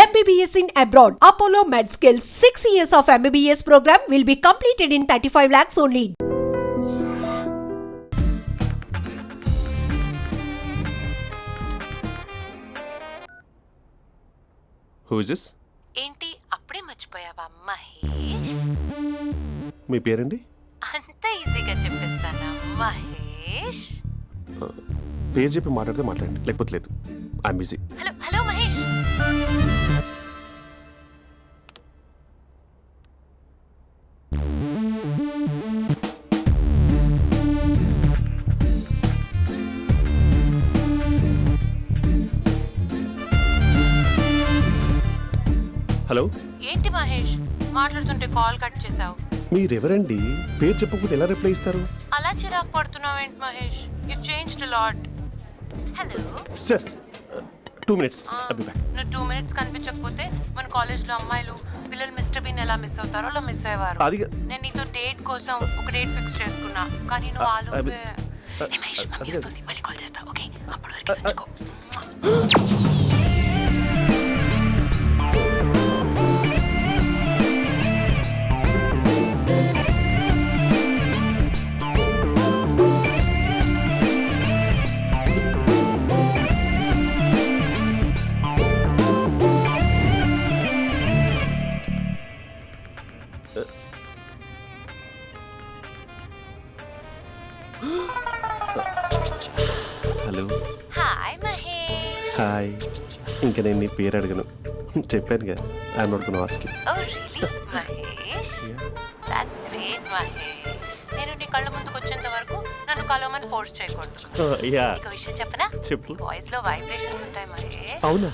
MBBS in abroad. Apollo MedSkill 6 years of MBBS program will be completed in 35 lakhs only. Who is this? ఏంటి అప్పుడే మర్చిపోయావా మహేష్? మీ పేరండి? అంత ఈజీగా చెప్పేస్తానా మహేష్? పేరు చెప్పి మాట్లాడితే మాట్లాడండి, లేకపోతే లేదు. I'm busy. Hello hello Mahesh. Hello. ఏంటి మహేష్ మాట్లాడుతుంటే కాల్ కట్ చేసావు? మీరెవరండి? పేరు చెప్పకపోతే ఎలా రిప్లై ఇస్తారు? అలా చిరాకు పడుతున్నావు ఏంటి Mahesh? You changed lot. Hello sir 2 minutes. I'll be back. నువ్వు 2 minutes కనిపించకపోతే మన కాలేజ్లో అమ్మాయిలు పిల్లలు మిస్టర్ బీన్ ఎలా మిస్ అవుతారో అలా మిస్ అయ్యేవారు. నేను నీతో డేట్ కోసం ఒక డేట్ ఫిక్స్ చేసుకున్నా, కానీ నువ్వు ఆలోపే. మహేష్ మమ్మీ వస్తుంది, మళ్ళీ కాల్ చేస్తా. ఓకే, అప్పటి వరకు ఉంచుకో. హలో. హాయ్ మహేష్. హాయ్. ఇంకా నేను నీ పేరు అడగను, చెప్పానుగా. I'm not gonna ask you. Oh really Mahesh? That's great Mahesh. నేను నీ కళ్ళ ముందుకు వచ్చేంత వరకు నన్ను కలవమని ఫోర్స్ చేయకూడదు. నీకు విషయం చెప్పనా? చెప్పు. నీ వాయిస్ లో వైబ్రేషన్స్ ఉంటాయి మహేష్. అవునా?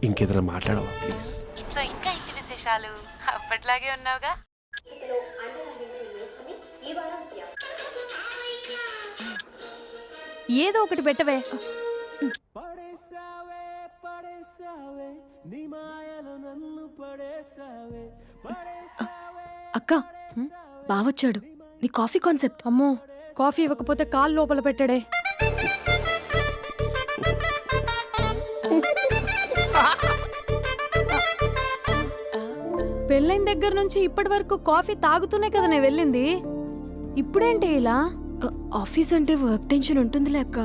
ఇంకేదైనా మాట్లాడవా ప్లీజ్? సో ఇంకా ఇంటి విశేషాలు అప్పట్లాగే ఉన్నావుగా? ఏదో ఒకటి పెట్టవే. అక్క బావొచ్చాడు. నీ కాఫీ కాన్సెప్ట్. అమ్మో, కాఫీ ఇవ్వకపోతే కాలు లోపల పెట్టాడే. పెళ్ళైన దగ్గర నుంచి ఇప్పటి వరకు కాఫీ తాగుతూనే కదా నేను వెళ్ళింది. ఇప్పుడేంటి ఇలా? ఆఫీస్ అంటే వర్క్ టెన్షన్ ఉంటుందిలే అక్క.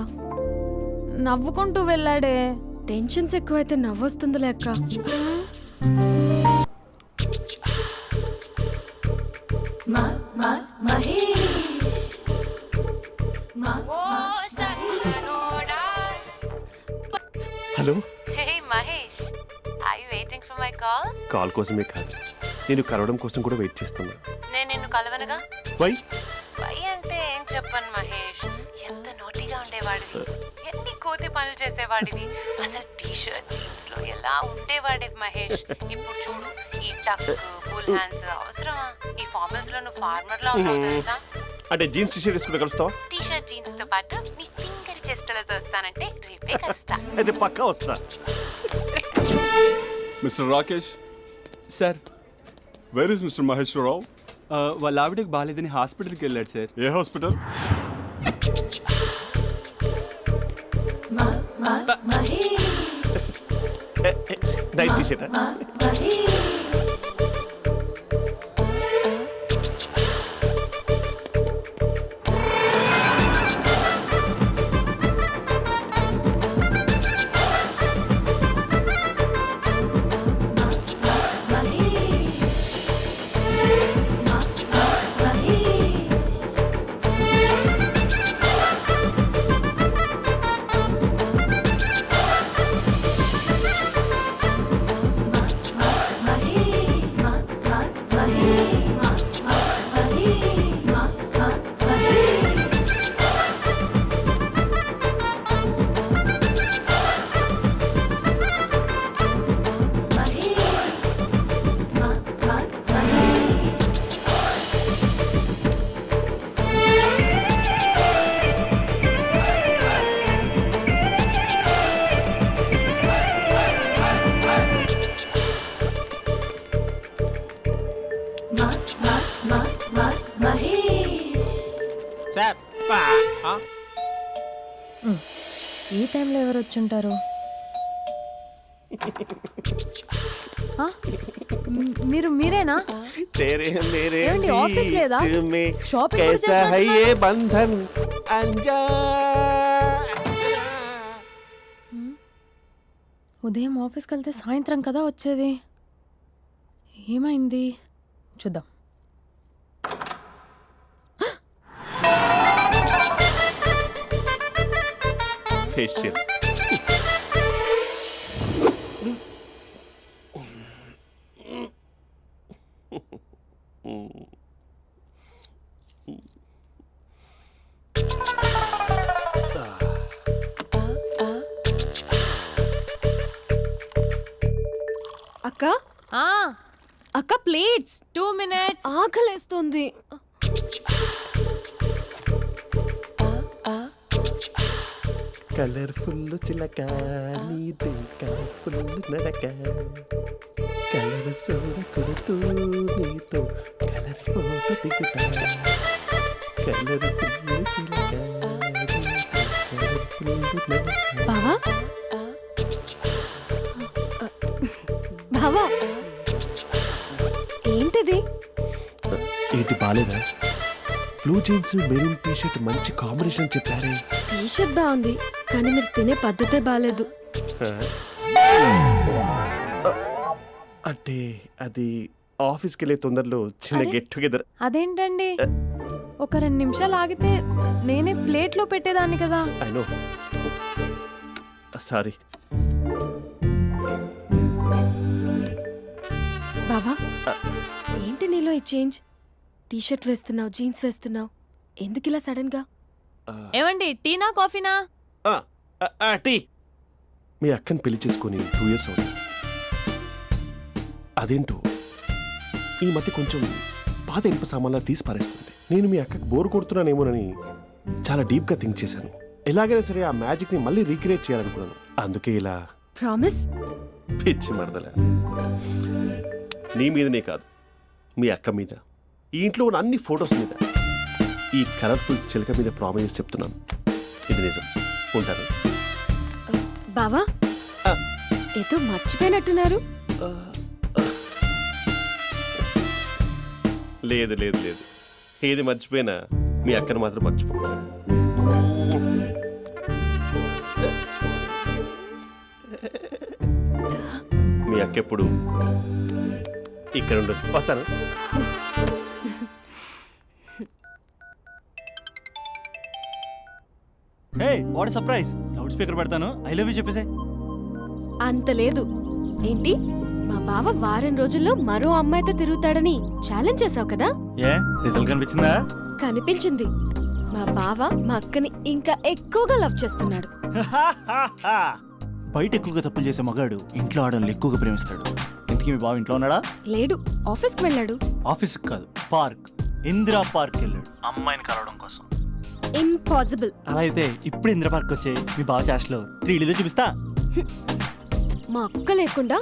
నవ్వుకుంటూ వెళ్ళాడే. టెన్షన్స్ ఎక్కువైతే నవ్వొస్తుందిలే అక్క. Hello. Hey Mahesh, are you waiting for my call? Call కోసమే కాదు, నేను కలవడం కోసం కూడా వెయిట్ చేస్తున్నా. నేను నిన్ను కలవనుగా. వై? వై అంటే ఏం చెప్పను మహేష్. ఎంత నోటీగా ఉండేవాడివి, ఎన్ని కోతి పనులు చేసేవాడివి. అసలు టీ షర్ట్ జీన్స్ లో ఎలా ఉండేవాడివి మహేష్. ఇప్పుడు చూడు, ఈ టక్ ఫుల్ హ్యాండ్స్ అవసరమా? ఈ ఫార్మల్స్ లో నువ్వు ఫార్మర్ లా ఉన్నావు తెలుసా? అంటే జీన్స్ టీ షర్ట్ వేసుకుంటే కలుస్తావా? టీ షర్ట్ జీన్స్ తో పాటు నీ ఫింగర్ చెస్టలతో వస్తానంటే రేపే కలుస్తా. అయితే పక్కా వస్తా. Mister Rakesh sir, where is mister Maheswara Rao? వాళ్ళ ఆవిడకి బాగాలేదని హాస్పిటల్కి వెళ్ళాడు సార్. ఏ హాస్పిటల్? Night T shirt. ఈ టైంలో ఎవరు వచ్చుంటారు? ఆ? మీరేనా तेरे मेरे ఏమండి, ఆఫీస్ లేదా? बीच में షాపింగ్ కూడా कैसा है చేసినట్టున్నారు? ये बंधन अंजा ఉదయం ఆఫీస్కి వెళ్తే సాయంత్రం కదా వచ్చేది. ఏమైంది చూద్దాం. फेशियल అక్క ఆ అక్క ప్లేట్స్ 2 minutes. ఆకలేస్తుంది. కలర్ఫుల్ చిలక నీదే కలర్ఫుల్ నడక కలర్ సోడ కొడుతూ నీతో కలర్ ఫోటో దిగుతా కలర్ఫుల్ చిలక కలర్ఫుల్ నడక. బావా బావా ఏంటిది? ఏంటి బాలేదా? Blue jeans maroon T shirt మంచి కాంబినేషన్ చెప్పారే. టీ షర్ట్ బాగుంది కానీ మీరు తినే పద్ధతే బాగాలేదు. అంటే అది ఆఫీస్కి వెళ్ళే తొందరలో చిన్న అరే. Get together. అదేంటండి, ఒక 2 నిమిషాలు ఆగితే నేనే ప్లేట్లో పెట్టేదాన్ని కదా. I know, sorry. బావా ఏంటి నీలో ఈ చేంజ్? టీ షర్ట్ వేస్తున్నావు, జీన్స్ వేస్తున్నావు, ఎందుకు ఇలా సడన్ గా? ఏమండి, టీనా కాఫీనా? టీ. మీ అక్కని పెళ్లి చేసుకొని 2 years అవుతుంది. అదేంటో ఈ మధ్య కొంచెం పాత ఇనుప సామాన్లా తీసి పారేస్తుంది. నేను మీ అక్కకి బోర్ కొడుతున్నానేమోనని చాలా డీప్గా థింక్ చేశాను. ఎలాగైనా సరే ఆ మ్యాజిక్ని మళ్ళీ రీక్రియేట్ చేయాలనుకున్నాను. అందుకే ఇలా ప్రామిస్? పిచ్చి మరదల. నీ మీదనే కాదు, మీ అక్క మీద, ఈ ఇంట్లో ఉన్న అన్ని ఫొటోస్ మీద, ఈ కలర్ఫుల్ చిలక మీద ప్రామిస్ చెప్తున్నాను. ఇది నిజం. ఉంటాను. బావా ఆ. ఏదో మర్చిపోయినట్టున్నారు. లేదు లేదు లేదు, ఏది మర్చిపోయినా మీ అక్కను మాత్రం మర్చిపో. మీ అక్క ఎప్పుడు ఇక్కడ ఉండదు. వస్తాను. Hey what surprise. Loud speaker పెడతాను, ఐ లవ్ యూ చెప్పేసే. అంత లేదు. ఏంటి, మా బావ వారం రోజుల్లో మరో అమ్మాయితో తిరుగుతాడని ఛాలెంజ్ చేసావు కదా? ఏ రిజల్ట్ కనిపించిందా? కనిపించింది. మా బావ మా అక్కని ఇంకా ఎక్కువగా లవ్ చేస్తున్నాడు. బయట ఎక్కువగా తప్పులు చేసే మగాడు ఇంట్లో ఆడవాళ్ళు ఎక్కువగా ప్రేమిస్తాడు. ఇంతకీ మీ బావ ఇంట్లో ఉన్నాడా? లేడు, ఆఫీస్కి వెళ్ళాడు. ఆఫీస్కి కాదు, పార్క్, ఇందిరా పార్క్ వెళ్ళాడు అమ్మాయిని కలవడం కోసం. ఇంపాసిబుల్. అలా అయితే ఇప్పుడు ఇందిరా పార్క్ వచ్చే మీ బావ చాష్లో 3Dలో చూపిస్తా. మా అక్క లేకుండా